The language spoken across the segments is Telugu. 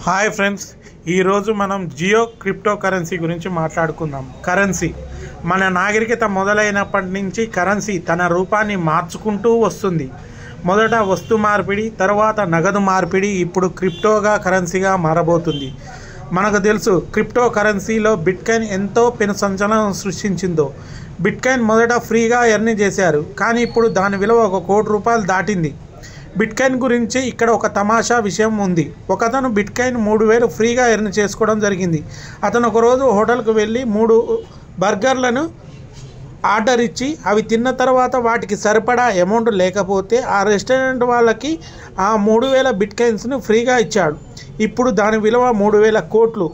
హాయ్ ఫ్రెండ్స్, ఈరోజు మనం జియో క్రిప్టో కరెన్సీ గురించి మాట్లాడుకుందాం. కరెన్సీ మన నాగరికత మొదలైనప్పటి నుంచి కరెన్సీ తన రూపాన్ని మార్చుకుంటూ వస్తుంది. మొదట వస్తు మార్పిడి, తర్వాత నగదు మార్పిడి, ఇప్పుడు క్రిప్టోగా కరెన్సీగా మారబోతుంది. మనకు తెలుసు క్రిప్టో కరెన్సీలో బిట్కాయిన్ ఎంతో పెను సంచలనం సృష్టించిందో. బిట్కాయిన్ మొదట ఫ్రీగా ఎర్న్ చేశారు, కానీ ఇప్పుడు దాని విలువ 1 కోటి రూపాయలు దాటింది. బిట్కాయిన్ గురించి ఇక్కడ ఒక తమాషా విషయం ఉంది. ఒకతను బిట్కాయిన్ 3000 ఫ్రీగా ఎర్న్ చేసుకోవడం జరిగింది. అతను ఒకరోజు హోటల్కు వెళ్ళి 3 బర్గర్లను ఆర్డర్ ఇచ్చి అవి తిన్న తర్వాత వాటికి సరిపడా అమౌంట్ లేకపోతే ఆ రెస్టారెంట్ వాళ్ళకి ఆ 3000 బిట్కాయిన్స్ను ఫ్రీగా ఇచ్చాడు. ఇప్పుడు దాని విలువ 3000 కోట్లు.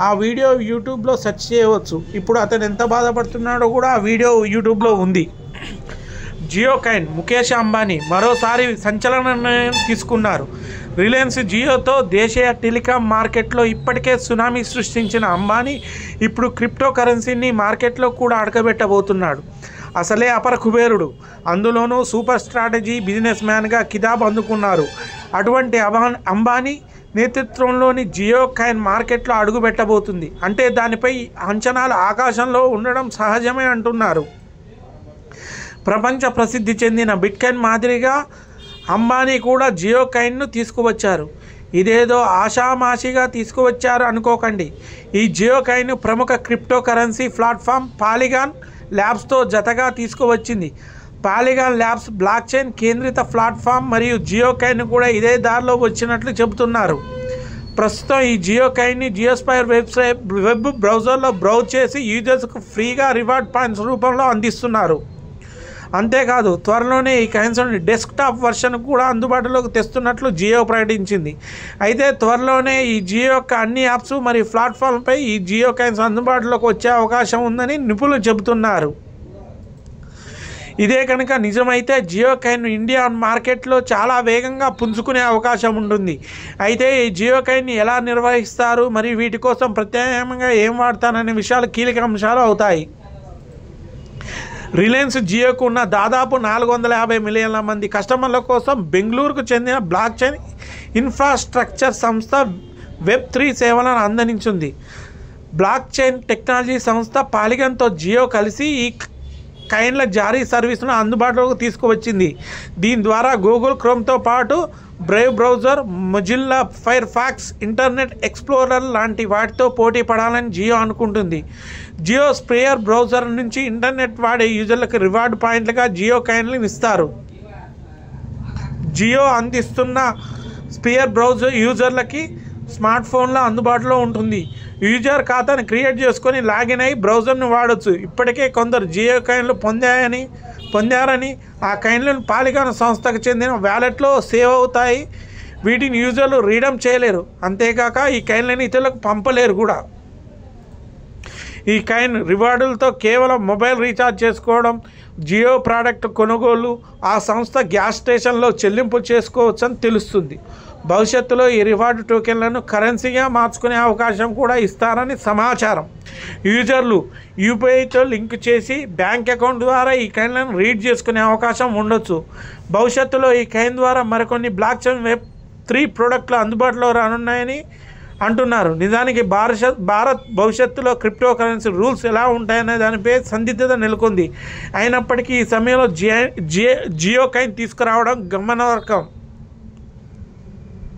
ఆ వీడియో యూట్యూబ్లో సెర్చ్ చేయవచ్చు. ఇప్పుడు అతను ఎంత బాధపడుతున్నాడో కూడా ఆ వీడియో యూట్యూబ్లో ఉంది. జియో కాయిన్ ముఖేష్ అంబానీ మరోసారి సంచలన నిర్ణయం తీసుకున్నారు. రిలయన్స్ జియోతో దేశీయ టెలికాం మార్కెట్లో ఇప్పటికే సునామీ సృష్టించిన అంబానీ ఇప్పుడు క్రిప్టో కరెన్సీని మార్కెట్లో కూడా అడకబెట్టబోతున్నాడు. అసలే అపర కుబేరుడు, అందులోనూ సూపర్ స్ట్రాటజీ బిజినెస్ మ్యాన్గా కితాబ్ అందుకున్నారు. అటువంటి అంబానీ నేతృత్వంలోని జియో కాయిన్ మార్కెట్లో అడుగుపెట్టబోతుంది. అంటే దానిపై అంచనాలు ఆకాశంలో ఉండడం సహజమే అంటున్నారు. ప్రపంచ ప్రసిద్ధి చెందిన బిట్కాయిన్ మాదిరిగా అంబానీ కూడా జియో కాయిన్ను తీసుకువచ్చారు. ఇదేదో ఆషామాషిగా తీసుకువచ్చారు అనుకోకండి. ఈ జియో కాయిన్ ప్రముఖ క్రిప్టో కరెన్సీ ప్లాట్ఫామ్ పాలిగాన్ ల్యాబ్స్తో జతగా తీసుకువచ్చింది. పాలిగాన్ ల్యాబ్స్ బ్లాక్ చైన్ కేంద్రిత ప్లాట్ఫామ్ మరియు జియో కాయిన్ కూడా ఇదే దారిలో వచ్చినట్లు చెబుతున్నారు. ప్రస్తుతం ఈ జియో కాయిన్ని జియోస్పైర్ వెబ్ బ్రౌజర్లో బ్రౌజ్ చేసి యూజర్స్కు ఫ్రీగా రివార్డ్ పాయింట్స్ రూపంలో అందిస్తున్నారు. అంతేకాదు త్వరలోనే ఈ కాయిన్స్ డెస్క్టాప్ వర్షన్ కూడా అందుబాటులోకి తెస్తున్నట్లు జియో ప్రకటించింది. అయితే త్వరలోనే ఈ జియో యొక్క అన్ని యాప్స్ మరియు ప్లాట్ఫామ్పై ఈ జియో కాయిన్స్ అందుబాటులోకి వచ్చే అవకాశం ఉందని నిపుణులు చెబుతున్నారు. ఇదే కనుక నిజమైతే జియో కాయిన్ ఇండియా మార్కెట్లో చాలా వేగంగా పుంజుకునే అవకాశం ఉంటుంది. అయితే ఈ జియో కాయిన్ని ఎలా నిర్వహిస్తారు మరియు వీటి కోసం ప్రత్యామ్నాయంగా ఏం వాడతారనే విషయాలు కీలక అంశాలు అవుతాయి. రిలయన్స్ జియోకు ఉన్న దాదాపు 450 మిలియన్ల మంది కస్టమర్ల కోసం బెంగళూరుకు చెందిన బ్లాక్ చైన్ ఇన్ఫ్రాస్ట్రక్చర్ సంస్థ వెబ్3 సేవలను అందించింది. బ్లాక్ చైన్ టెక్నాలజీ సంస్థ పాలిగాన్తో జియో కలిసి ఈ కాయిన్ల జారీ సర్వీసును అందుబాటులోకి తీసుకువచ్చింది. దీని ద్వారా గూగుల్ క్రోమ్తో పాటు Brave browser, Mozilla Firefox, Internet Explorer లాంటి వాటితో పోటీ పడాలని జియో అనుకుంటుంది. జియో స్ప్రేయర్ బ్రౌజర్ నుంచి ఇంటర్నెట్ వాడే యూజర్లకు రివార్డ్ పాయింట్లుగా జియో కాయిన్లు ఇస్తారు. జియో అందిస్తున్న స్ప్రేయర్ బ్రౌజర్ యూజర్లకి స్మార్ట్ ఫోన్లో అందుబాటులో ఉంటుంది. యూజర్ ఖాతాను క్రియేట్ చేసుకొని లాగిన్ అయ్యి బ్రౌజర్ను వాడచ్చు. ఇప్పటికే కొందరు జియో కాయిన్లు పొందారని ఆ కాయిన్లను పాలిగాన్ సంస్థకు చెందిన వ్యాలెట్లో సేవ్ అవుతాయి. వీటిని యూజర్లు రీడమ్ చేయలేరు. అంతేకాక ఈ కాయిన్లను ఇతరులకు పంపలేరు కూడా. ఈ కాయిన్ రివార్డులతో కేవలం మొబైల్ రీఛార్జ్ చేసుకోవడం, జియో ప్రోడక్ట్ కొనుగోలు, ఆ సంస్థ గ్యాస్ స్టేషన్లో చెల్లింపు చేసుకోవచ్చని తెలుస్తుంది. భవిష్యత్తులో ఈ రివార్డు టోకెన్లను కరెన్సీగా మార్చుకునే అవకాశం కూడా ఇస్తారని సమాచారం. యూజర్లు యూపీఐతో లింక్ చేసి బ్యాంక్ అకౌంట్ ద్వారా ఈ కాయిన్లను రీడ్ చేసుకునే అవకాశం ఉండొచ్చు. భవిష్యత్తులో ఈ కాయిన్ ద్వారా మరికొన్ని బ్లాక్ చైన్ వెబ్3 ప్రోడక్ట్లు అందుబాటులో రానున్నాయని అంటున్నారు. నిజానికి భారత్ భవిష్యత్తులో క్రిప్టో కరెన్సీ రూల్స్ ఎలా ఉంటాయనే దానిపై సందిగ్ధత నెలకొంది. అయినప్పటికీ ఈ సమయంలో జియో కాయిన్ తీసుకురావడం గమనార్హం.